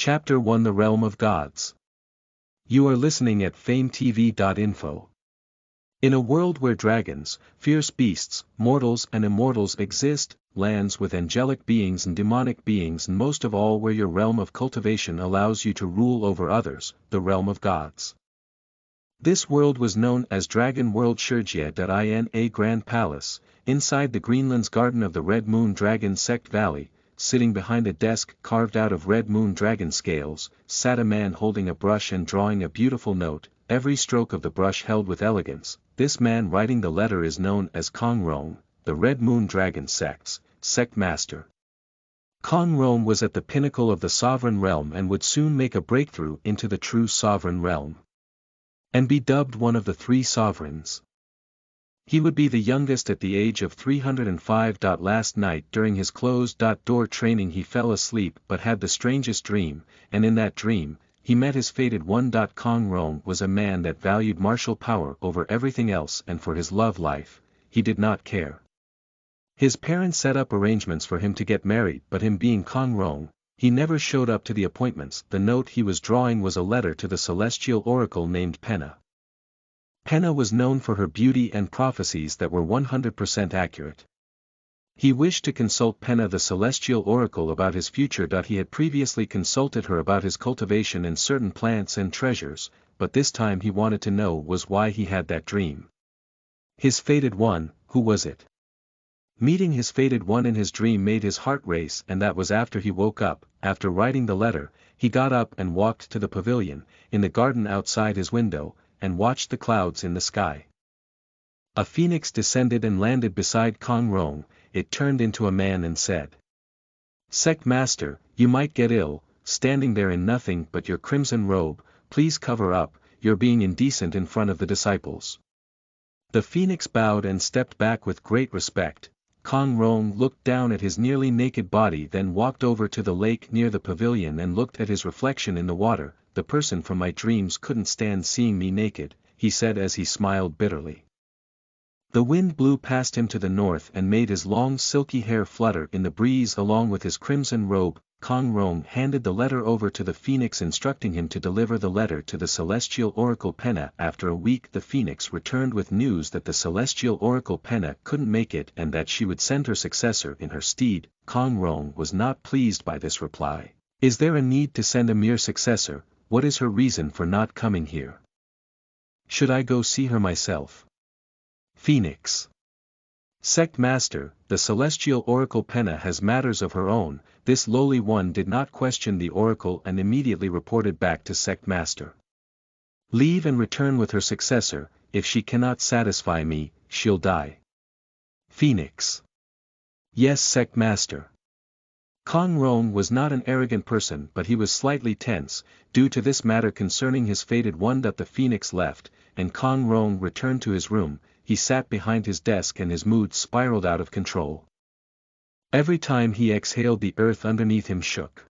Chapter 1 The Realm of Gods. You are listening at FameTV.info. In a world where dragons, fierce beasts, mortals and immortals exist, lands with angelic beings and demonic beings, and most of all where your realm of cultivation allows you to rule over others, the realm of gods. This world was known as Dragon World Shurjia in a Grand Palace, inside the Greenland's Garden of the Red Moon Dragon Sect Valley. Sitting behind a desk carved out of red moon dragon scales, sat a man holding a brush and drawing a beautiful note, every stroke of the brush held with elegance. This man writing the letter is known as Kong Rong, the Red Moon Dragon Sect's sect master. Kong Rong was at the pinnacle of the sovereign realm and would soon make a breakthrough into the true sovereign realm, and be dubbed one of the three sovereigns. He would be the youngest at the age of 305. Last night during his closed-door training he fell asleep but had the strangest dream, and in that dream, he met his fated one. Kong Rong was a man that valued martial power over everything else, and for his love life, he did not care. His parents set up arrangements for him to get married, but him being Kong Rong, he never showed up to the appointments. The note he was drawing was a letter to the celestial oracle named Penna. Penna was known for her beauty and prophecies that were 100% accurate. He wished to consult Penna the celestial oracle about his future. He had previously consulted her about his cultivation and certain plants and treasures, but this time he wanted to know was why he had that dream. His fated one, who was it? Meeting his fated one in his dream made his heart race, and that was after he woke up. After writing the letter, he got up and walked to the pavilion, in the garden outside his window, and watched the clouds in the sky. A phoenix descended and landed beside Kong Rong. It turned into a man and said, "Sect Master, you might get ill, standing there in nothing but your crimson robe, please cover up, you're being indecent in front of the disciples." The phoenix bowed and stepped back with great respect. Kong Rong looked down at his nearly naked body, then walked over to the lake near the pavilion and looked at his reflection in the water. "The person from my dreams couldn't stand seeing me naked," he said as he smiled bitterly. The wind blew past him to the north and made his long silky hair flutter in the breeze along with his crimson robe. Kong Rong handed the letter over to the phoenix, instructing him to deliver the letter to the celestial oracle Penna. After a week the phoenix returned with news that the celestial oracle Penna couldn't make it and that she would send her successor in her stead. Kong Rong was not pleased by this reply. Is there a need to send a mere successor? What is her reason for not coming here? Should I go see her myself? Phoenix. Sect Master, the celestial oracle Penna has matters of her own. This lowly one did not question the oracle and immediately reported back to Sect Master. Leave and return with her successor. If she cannot satisfy me, she'll die. Phoenix. Yes, Sect Master. Kong Rong was not an arrogant person, but he was slightly tense, due to this matter concerning his fated one. The phoenix left, and Kong Rong returned to his room. He sat behind his desk and his mood spiraled out of control. Every time he exhaled the earth underneath him shook.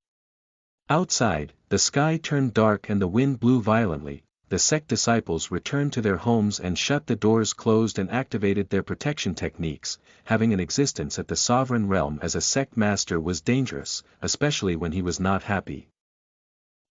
Outside, the sky turned dark and the wind blew violently. The sect disciples returned to their homes and shut the doors closed and activated their protection techniques. Having an existence at the sovereign realm as a sect master was dangerous, especially when he was not happy.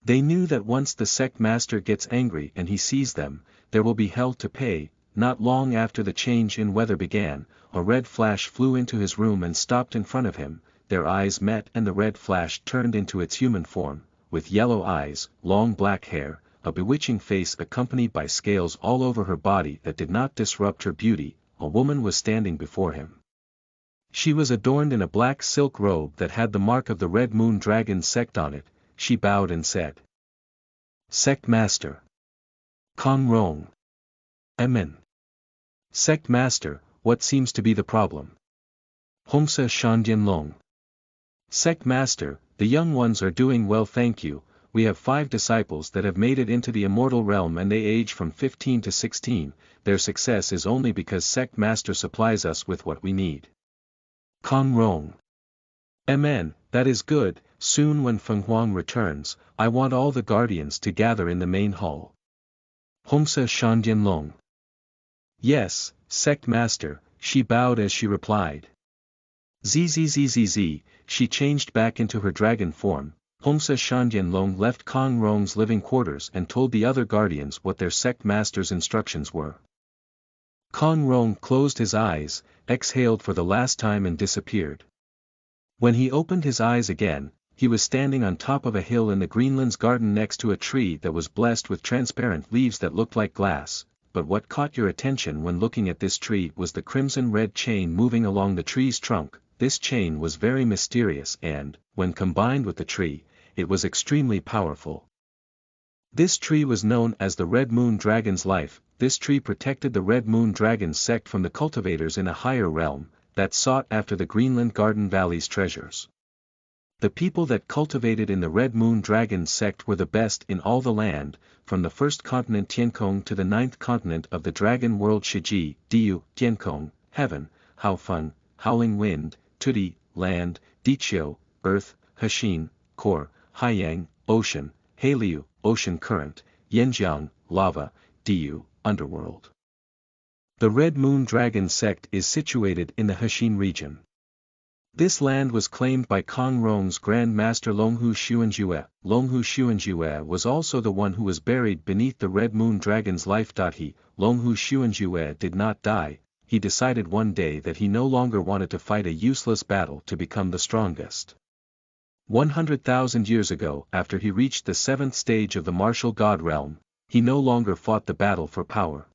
They knew that once the sect master gets angry and he sees them, there will be hell to pay. Not long after the change in weather began, a red flash flew into his room and stopped in front of him. Their eyes met and the red flash turned into its human form, with yellow eyes, long black hair, a bewitching face accompanied by scales all over her body that did not disrupt her beauty. A woman was standing before him. She was adorned in a black silk robe that had the mark of the Red Moon Dragon Sect on it. She bowed and said, "Sect Master. Kong Rong." "Amen." "Sect Master, what seems to be the problem?" "Hongsa Shandian Long." "Sect Master, the young ones are doing well, thank you. We have 5 disciples that have made it into the immortal realm and they age from 15 to 16, their success is only because Sect Master supplies us with what we need." Kong Rong. "Amen, that is good. Soon when Feng Huang returns, I want all the guardians to gather in the main hall." Hongsa Shandian Long. "Yes, Sect Master," she bowed as she replied. Zzzzz, she changed back into her dragon form. Hongsa Shandian left Kong Rong's living quarters and told the other guardians what their sect master's instructions were. Kong Rong closed his eyes, exhaled for the last time and disappeared. When he opened his eyes again, he was standing on top of a hill in the Greenland's garden next to a tree that was blessed with transparent leaves that looked like glass, but what caught your attention when looking at this tree was the crimson-red chain moving along the tree's trunk. This chain was very mysterious and, when combined with the tree, it was extremely powerful. This tree was known as the Red Moon Dragon's life. This tree protected the Red Moon Dragon sect from the cultivators in a higher realm, that sought after the Greenland Garden Valley's treasures. The people that cultivated in the Red Moon Dragon sect were the best in all the land, from the first continent Tienkong to the ninth continent of the dragon world Shiji, Diu, Tienkong, heaven, Haofeng, howling wind, Tudi, land, Dichio, earth, Hashin, core, Haiyang, ocean, Haliu, ocean current, Yenjiang, lava, Diu, underworld. The Red Moon Dragon sect is situated in the Hashin region. This land was claimed by Kong Rong's Grand Master Longhu Xuanjue. Longhu Xuanjue was also the one who was buried beneath the Red Moon Dragon's life. Longhu Xuanjue did not die. He decided one day that he no longer wanted to fight a useless battle to become the strongest. 100,000 years ago, after he reached the seventh stage of the martial god realm, he no longer fought the battle for power.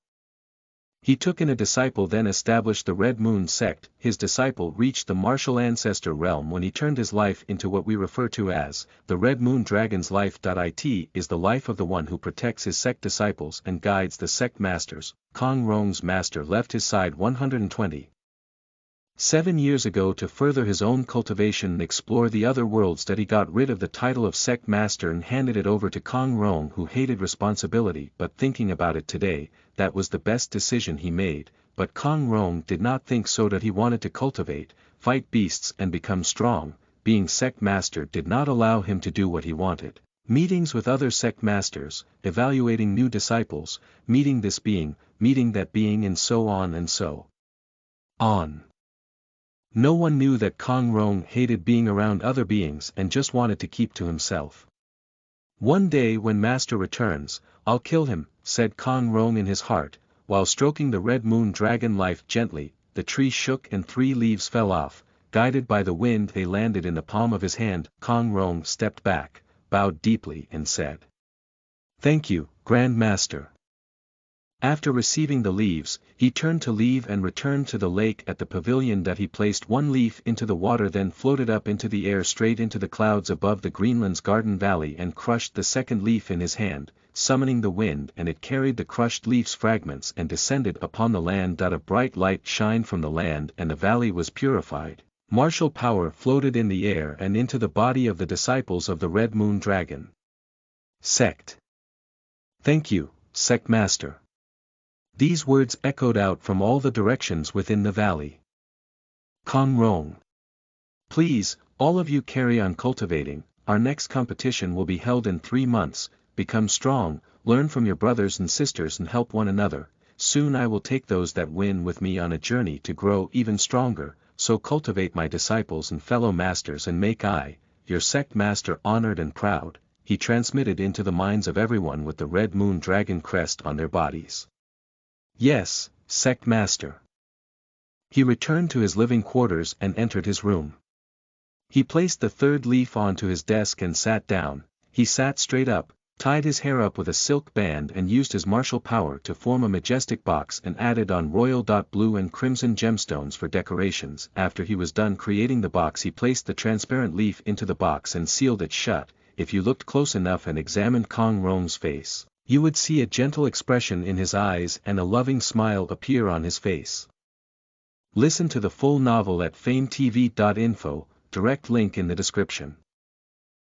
He took in a disciple, then established the Red Moon sect. His disciple reached the martial ancestor realm when he turned his life into what we refer to as the Red Moon Dragon's life. It is the life of the one who protects his sect disciples and guides the sect masters. Kong Rong's master left his side 127 years ago to further his own cultivation and explore the other worlds. He got rid of the title of sect master and handed it over to Kong Rong, who hated responsibility, but thinking about it today, that was the best decision he made. But Kong Rong did not think so. That he wanted to cultivate, fight beasts and become strong. Being sect master did not allow him to do what he wanted. Meetings with other sect masters, evaluating new disciples, meeting this being, meeting that being, and so on and so on. No one knew that Kong Rong hated being around other beings and just wanted to keep to himself. One day when Master returns, I'll kill him, said Kong Rong in his heart. While stroking the Red Moon Dragon life gently, the tree shook and 3 leaves fell off. Guided by the wind, they landed in the palm of his hand. Kong Rong stepped back, bowed deeply and said, "Thank you, Grand Master." After receiving the leaves, he turned to leave and returned to the lake at the pavilion. That he placed 1 leaf into the water, then floated up into the air straight into the clouds above the Greenland's Garden Valley and crushed the 2nd leaf in his hand, summoning the wind, and it carried the crushed leaf's fragments and descended upon the land. A bright light shined from the land and the valley was purified. Martial power floated in the air and into the body of the disciples of the Red Moon Dragon sect. "Thank you, Sect Master." These words echoed out from all the directions within the valley. Kong Rong. Please, all of you carry on cultivating. Our next competition will be held in 3 months. Become strong, learn from your brothers and sisters and help one another. Soon I will take those that win with me on a journey to grow even stronger. So cultivate my disciples and fellow masters and make I, your sect master, honored and proud. He transmitted into the minds of everyone with the Red Moon Dragon crest on their bodies. Yes, Sect Master. He returned to his living quarters and entered his room. He placed the 3rd leaf onto his desk and sat down. He sat straight up, tied his hair up with a silk band and used his martial power to form a majestic box and added on royal blue and crimson gemstones for decorations. After he was done creating the box, he placed the transparent leaf into the box and sealed it shut. If you looked close enough and examined Kong Rong's face, you would see a gentle expression in his eyes and a loving smile appear on his face. Listen to the full novel at FameTV.info, direct link in the description.